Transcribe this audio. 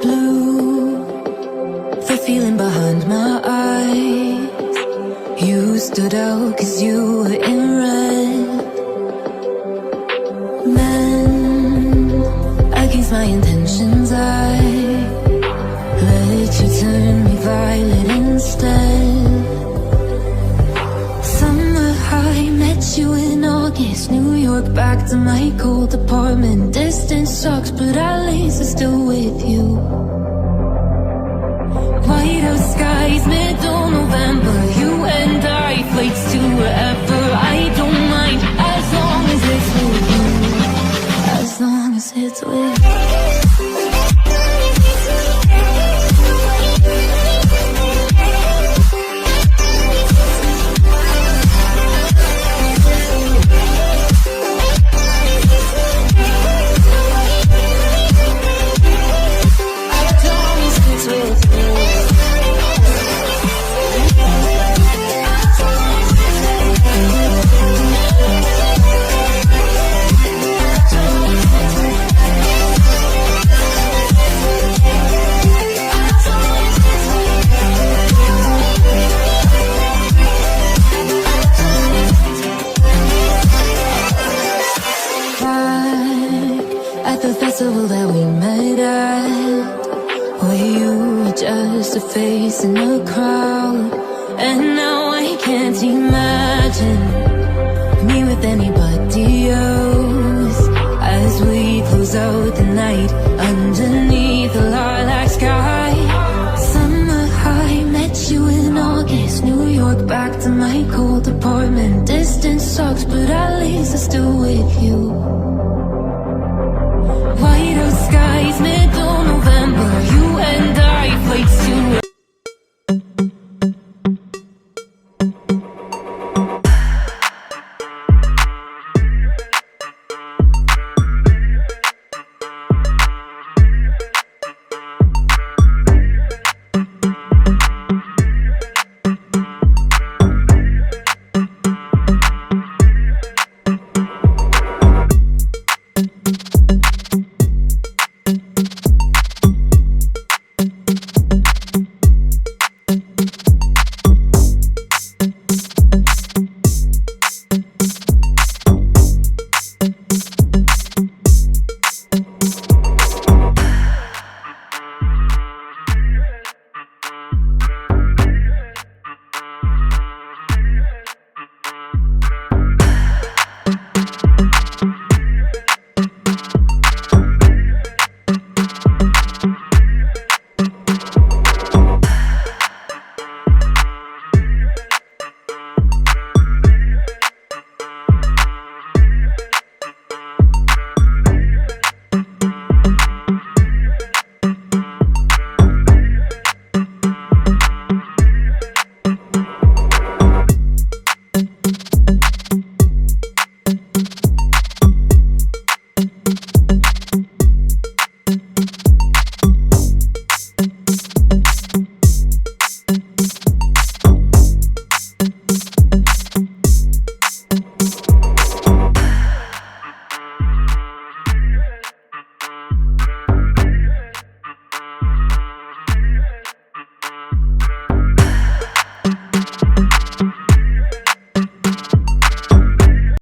Blue, the feeling behind my eyes. You stood out 'cause you were in red. Men, against my intentions, I let you turn me violet instead. Summer high, met you in August. New York, back to my cold apartment. Distance sucks, but at least I'm still with you. White out skies, middle November. You and I, flights to wherever. I don't mind, as long as it's with you. As long as it's with you. At the festival that we met at, where you were just a face in the crowd, and now I can't imagine